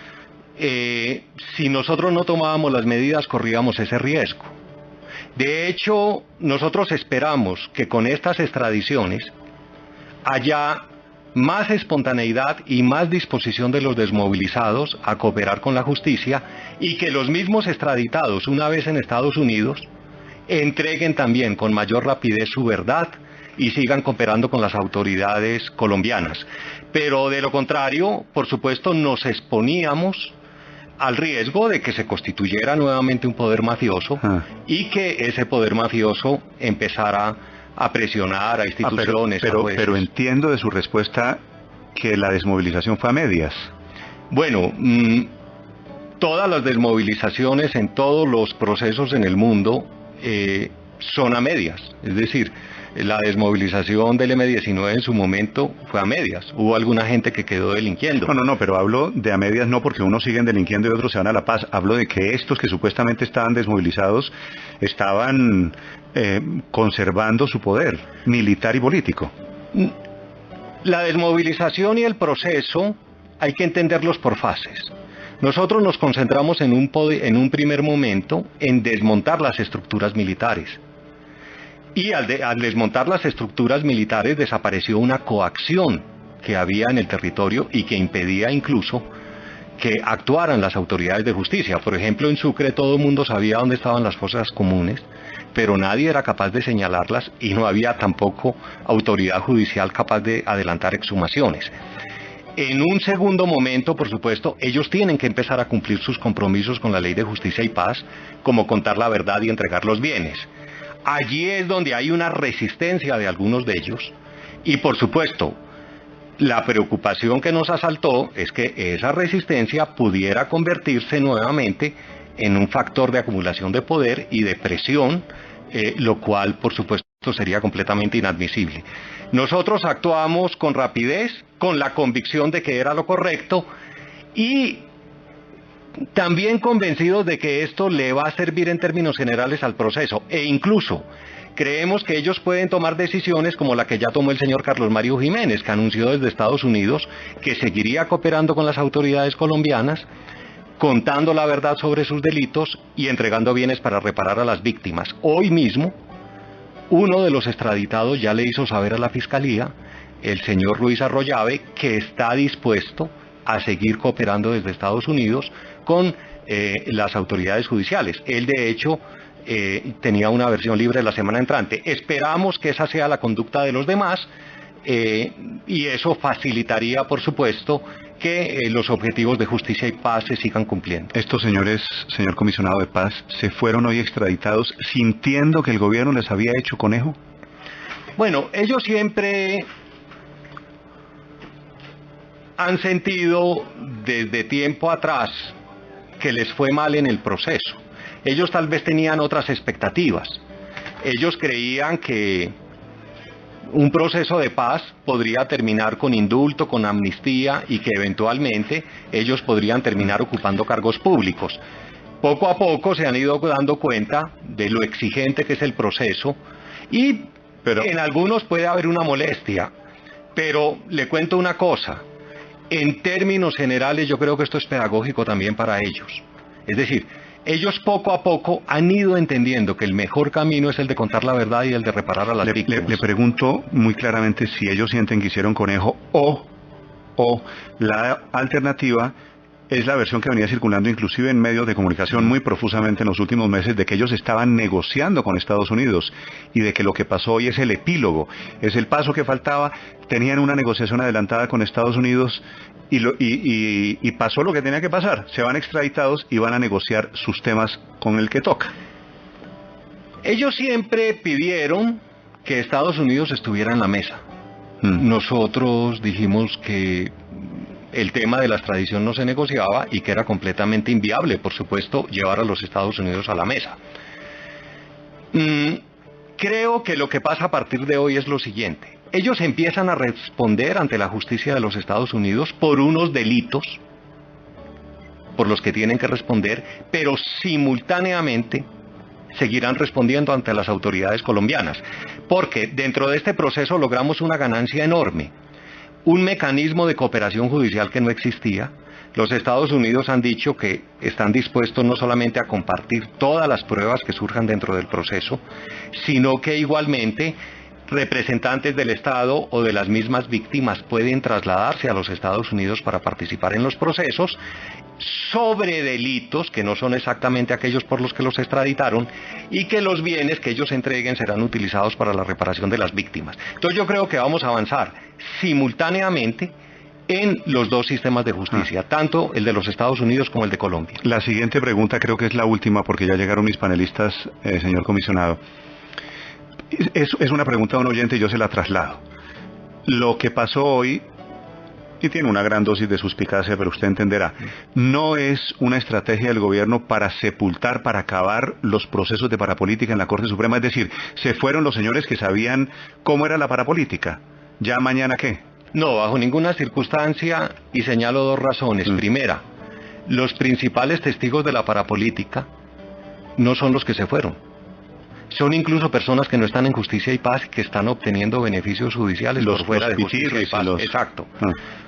Si nosotros no tomábamos las medidas, corríamos ese riesgo. De hecho, nosotros esperamos que con estas extradiciones haya más espontaneidad y más disposición de los desmovilizados a cooperar con la justicia, y que los mismos extraditados, una vez en Estados Unidos, entreguen también con mayor rapidez su verdad y sigan cooperando con las autoridades colombianas. Pero de lo contrario, por supuesto, nos exponíamos al riesgo de que se constituyera nuevamente un poder mafioso y que ese poder mafioso empezara a presionar a instituciones. Pero entiendo de su respuesta que la desmovilización fue a medias. Bueno, todas las desmovilizaciones en todos los procesos en el mundo son a medias. Es decir, la desmovilización del M-19 en su momento fue a medias. Hubo alguna gente que quedó delinquiendo. No, pero hablo de a medias no porque unos siguen delinquiendo y otros se van a la paz. Hablo de que estos que supuestamente estaban desmovilizados estaban conservando su poder militar y político. La desmovilización y el proceso hay que entenderlos por fases. Nosotros nos concentramos en un primer momento en desmontar las estructuras militares. Y al desmontar las estructuras militares desapareció una coacción que había en el territorio y que impedía incluso que actuaran las autoridades de justicia. Por ejemplo, en Sucre todo el mundo sabía dónde estaban las fosas comunes, pero nadie era capaz de señalarlas y no había tampoco autoridad judicial capaz de adelantar exhumaciones. En un segundo momento, por supuesto, ellos tienen que empezar a cumplir sus compromisos con la Ley de Justicia y Paz, como contar la verdad y entregar los bienes. Allí es donde hay una resistencia de algunos de ellos y, por supuesto, la preocupación que nos asaltó es que esa resistencia pudiera convertirse nuevamente en un factor de acumulación de poder y de presión, lo cual, por supuesto, sería completamente inadmisible. Nosotros actuamos con rapidez, con la convicción de que era lo correcto y también convencidos de que esto le va a servir en términos generales al proceso, e incluso creemos que ellos pueden tomar decisiones como la que ya tomó el señor Carlos Mario Jiménez, que anunció desde Estados Unidos que seguiría cooperando con las autoridades colombianas, contando la verdad sobre sus delitos y entregando bienes para reparar a las víctimas. Hoy mismo, uno de los extraditados ya le hizo saber a la Fiscalía, el señor Luis Arroyave, que está dispuesto a seguir cooperando desde Estados Unidos con las autoridades judiciales. Él, de hecho, tenía una versión libre la semana entrante. Esperamos que esa sea la conducta de los demás y eso facilitaría, por supuesto, que los objetivos de justicia y paz se sigan cumpliendo. Estos señores, señor comisionado de paz, se fueron hoy extraditados sintiendo que el gobierno les había hecho conejo. Bueno, ellos siempre han sentido desde tiempo atrás que les fue mal en el proceso. Ellos tal vez tenían otras expectativas. Ellos creían que un proceso de paz podría terminar con indulto, con amnistía y que eventualmente ellos podrían terminar ocupando cargos públicos. Poco a poco se han ido dando cuenta de lo exigente que es el proceso y en algunos puede haber una molestia, pero le cuento una cosa, en términos generales yo creo que esto es pedagógico también para ellos. Es decir, ellos poco a poco han ido entendiendo que el mejor camino es el de contar la verdad y el de reparar a las víctimas. Le pregunto muy claramente si ellos sienten que hicieron conejo o la alternativa es la versión que venía circulando inclusive en medios de comunicación muy profusamente en los últimos meses de que ellos estaban negociando con Estados Unidos y de que lo que pasó hoy es el epílogo, es el paso que faltaba, tenían una negociación adelantada con Estados Unidos y pasó lo que tenía que pasar, se van extraditados y van a negociar sus temas con el que toca. Ellos siempre pidieron que Estados Unidos estuviera en la mesa. Nosotros dijimos que el tema de la extradición no se negociaba y que era completamente inviable, por supuesto, llevar a los Estados Unidos a la mesa. Creo que lo que pasa a partir de hoy es lo siguiente. Ellos empiezan a responder ante la justicia de los Estados Unidos por unos delitos por los que tienen que responder, pero simultáneamente seguirán respondiendo ante las autoridades colombianas, porque dentro de este proceso logramos una ganancia enorme. Un mecanismo de cooperación judicial que no existía. Los Estados Unidos han dicho que están dispuestos no solamente a compartir todas las pruebas que surjan dentro del proceso, sino que igualmente representantes del Estado o de las mismas víctimas pueden trasladarse a los Estados Unidos para participar en los procesos sobre delitos que no son exactamente aquellos por los que los extraditaron y que los bienes que ellos entreguen serán utilizados para la reparación de las víctimas. Entonces yo creo que vamos a avanzar simultáneamente en los dos sistemas de justicia, tanto el de los Estados Unidos como el de Colombia. La siguiente pregunta creo que es la última porque ya llegaron mis panelistas, señor comisionado. Es una pregunta de un oyente y yo se la traslado. Lo que pasó hoy, y tiene una gran dosis de suspicacia, pero usted entenderá, no es una estrategia del gobierno para sepultar, para acabar los procesos de parapolítica en la Corte Suprema. Es decir, se fueron los señores que sabían cómo era la parapolítica. ¿Ya mañana qué? No, bajo ninguna circunstancia, y señalo dos razones. Primera, los principales testigos de la parapolítica no son los que se fueron. Son incluso personas que no están en justicia y paz, que están obteniendo beneficios judiciales por fuera de justicia y paz. Exacto.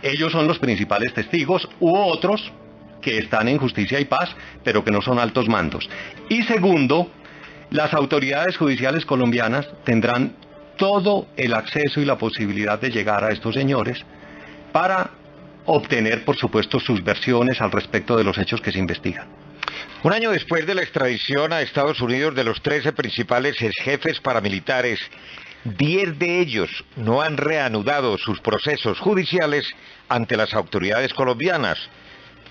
Ellos son los principales testigos, u otros que están en justicia y paz, pero que no son altos mandos. Y segundo, las autoridades judiciales colombianas tendrán todo el acceso y la posibilidad de llegar a estos señores para obtener, por supuesto, sus versiones al respecto de los hechos que se investigan. Un año después de la extradición a Estados Unidos de los 13 principales jefes paramilitares, 10 de ellos no han reanudado sus procesos judiciales ante las autoridades colombianas.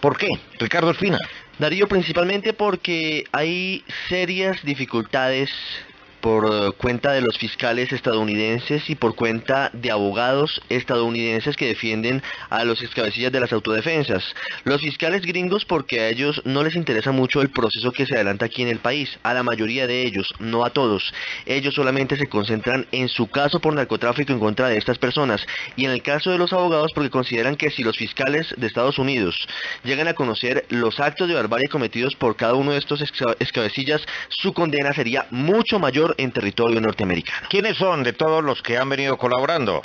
¿Por qué? Ricardo Espina. Darío, principalmente porque hay serias dificultades por cuenta de los fiscales estadounidenses y por cuenta de abogados estadounidenses que defienden a los excabecillas de las autodefensas. Los fiscales gringos porque a ellos no les interesa mucho el proceso que se adelanta aquí en el país, a la mayoría de ellos, no a todos. Ellos solamente se concentran en su caso por narcotráfico en contra de estas personas, y en el caso de los abogados porque consideran que si los fiscales de Estados Unidos llegan a conocer los actos de barbarie cometidos por cada uno de estos excabecillas, su condena sería mucho mayor en territorio norteamericano. ¿Quiénes son de todos los que han venido colaborando?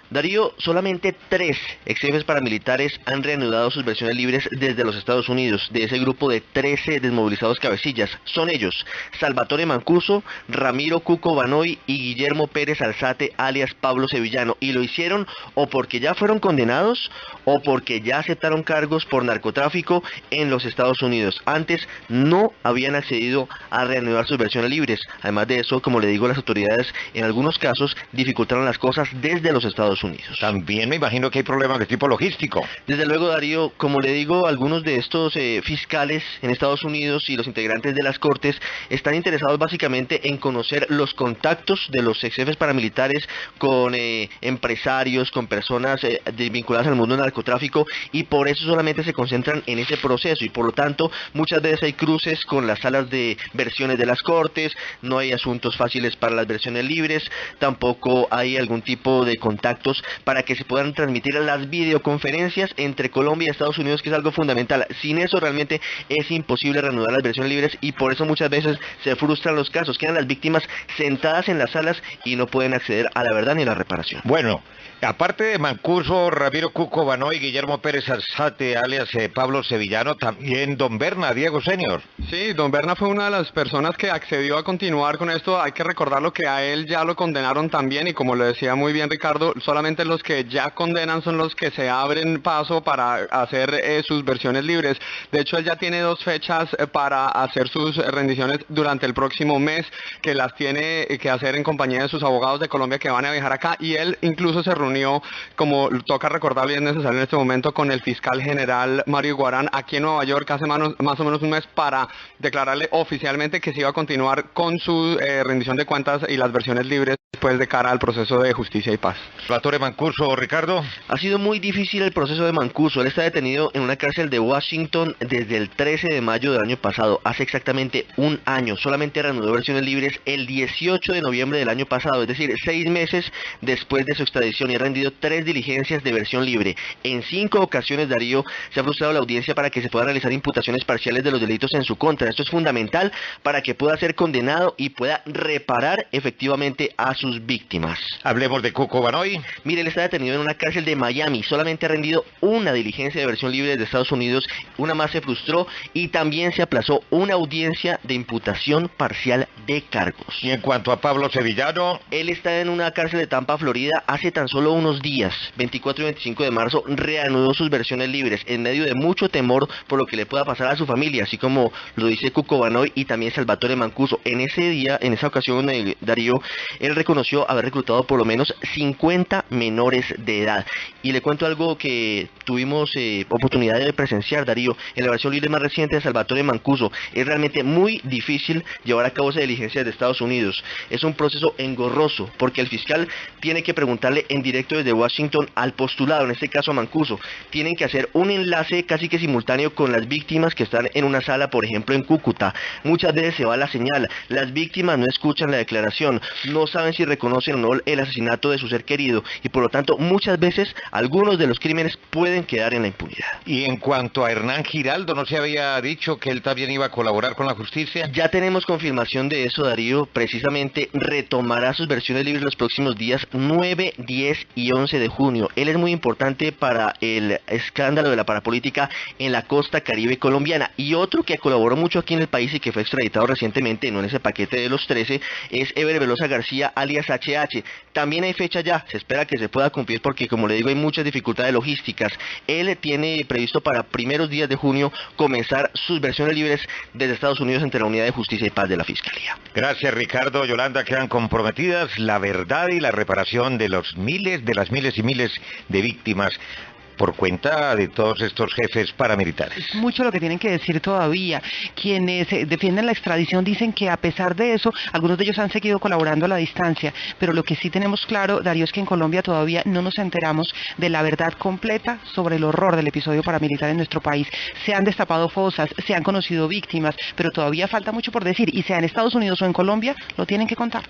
Darío, solamente 3 ex-jefes paramilitares han reanudado sus versiones libres desde los Estados Unidos, de ese grupo de 13 desmovilizados cabecillas. Son ellos, Salvatore Mancuso, Ramiro Cuco Banoy y Guillermo Pérez Alzate, alias Pablo Sevillano, y lo hicieron o porque ya fueron condenados o porque ya aceptaron cargos por narcotráfico en los Estados Unidos. Antes no habían accedido a reanudar sus versiones libres. Además de eso, como le digo, las autoridades en algunos casos dificultaron las cosas desde los Estados Unidos. Estados Unidos. También me imagino que hay problemas de tipo logístico. Desde luego, Darío, como le digo, algunos de estos fiscales en Estados Unidos y los integrantes de las cortes están interesados básicamente en conocer los contactos de los ex jefes paramilitares con empresarios, con personas vinculadas al mundo del narcotráfico, y por eso solamente se concentran en ese proceso, y por lo tanto muchas veces hay cruces con las salas de versiones de las cortes, no hay asuntos fáciles para las versiones libres, tampoco hay algún tipo de contactos para que se puedan transmitir las videoconferencias entre Colombia y Estados Unidos, que es algo fundamental. Sin eso realmente es imposible reanudar las versiones libres, y por eso muchas veces se frustran los casos, quedan las víctimas sentadas en las salas y no pueden acceder a la verdad ni a la reparación. Bueno, aparte de Mancuso, Ramiro Cuco Banoy, Guillermo Pérez Alzate, alias Pablo Sevillano, también don Berna, Diego Senior. Sí, don Berna fue una de las personas que accedió a continuar con esto. Hay que recordarlo que a él ya lo condenaron también, y como lo decía muy bien Ricardo, solamente los que ya condenan son los que se abren paso para hacer sus versiones libres. De hecho, él ya tiene 2 fechas para hacer sus rendiciones durante el próximo mes, que las tiene que hacer en compañía de sus abogados de Colombia que van a viajar acá, y él incluso se reunió, como toca recordarlo y es necesario en este momento, con el fiscal general Mario Guarán aquí en Nueva York hace más o menos un mes, para declararle oficialmente que se iba a continuar con su rendición de cuentas y las versiones libres después de cara al proceso de justicia y paz. Salvatore Mancuso, Ricardo. Ha sido muy difícil el proceso de Mancuso. Él está detenido en una cárcel de Washington desde el 13 de mayo del año pasado, hace exactamente un año. Solamente reanudó versiones libres el 18 de noviembre del año pasado, es decir, 6 meses después de su extradición, y ha rendido 3 diligencias de versión libre. En 5 ocasiones, Darío, se ha frustrado la audiencia para que se puedan realizar imputaciones parciales de los delitos en su contra. Esto es fundamental para que pueda ser condenado y pueda reparar efectivamente a sus víctimas. Hablemos de Cuco Banoy. Mire, él está detenido en una cárcel de Miami. Solamente ha rendido una diligencia de versión libre desde Estados Unidos, una más se frustró, y también se aplazó una audiencia de imputación parcial de cargos. Y en cuanto a Pablo Sevillano, él está en una cárcel de Tampa, Florida, hace tan solo unos días, 24 y 25 de marzo, reanudó sus versiones libres, en medio de mucho temor por lo que le pueda pasar a su familia, así como lo dice Cuco Banoy y también Salvatore Mancuso. En ese día, en esa ocasión, Darío, él reconoció haber reclutado por lo menos 50 menores de edad. Y le cuento algo que tuvimos oportunidad de presenciar, Darío, en la versión libre más reciente de Salvatore Mancuso. Es realmente muy difícil llevar a cabo esa diligencia de Estados Unidos. Es un proceso engorroso, porque el fiscal tiene que preguntarle en directo desde Washington al postulado, en este caso a Mancuso. Tienen que hacer un enlace casi que simultáneo con las víctimas que están en una sala, por ejemplo en Cúcuta. Muchas veces se va la señal, las víctimas no escuchan la declaración, no saben si reconocen o no el asesinato de su ser querido, y por lo tanto muchas veces algunos de los crímenes pueden quedar en la impunidad. Y en cuanto a Hernán Giraldo, ¿no se había dicho que él también iba a colaborar con la justicia? Ya tenemos confirmación de eso, Darío. Precisamente retomará sus versiones libres los próximos días 9, 10 y 11 de junio. Él es muy importante para el escándalo de la parapolítica en la costa caribe colombiana. Y otro que colaboró mucho aquí en el país y que fue extraditado recientemente, no en ese paquete de los 13, es Eber Velosa García, alias HH. También hay fecha ya, se espera que se pueda cumplir porque, como le digo, hay muchas dificultades logísticas. Él tiene previsto para primeros días de junio comenzar sus versiones libres desde Estados Unidos ante la Unidad de Justicia y Paz de la Fiscalía. Gracias, Ricardo. Yolanda, quedan comprometidas la verdad y la reparación de las miles y miles de víctimas por cuenta de todos estos jefes paramilitares. Es mucho lo que tienen que decir todavía. Quienes defienden la extradición dicen que a pesar de eso, algunos de ellos han seguido colaborando a la distancia, pero lo que sí tenemos claro, Darío, es que en Colombia todavía no nos enteramos de la verdad completa sobre el horror del episodio paramilitar en nuestro país. Se han destapado fosas, se han conocido víctimas, pero todavía falta mucho por decir, y sea en Estados Unidos o en Colombia, lo tienen que contar.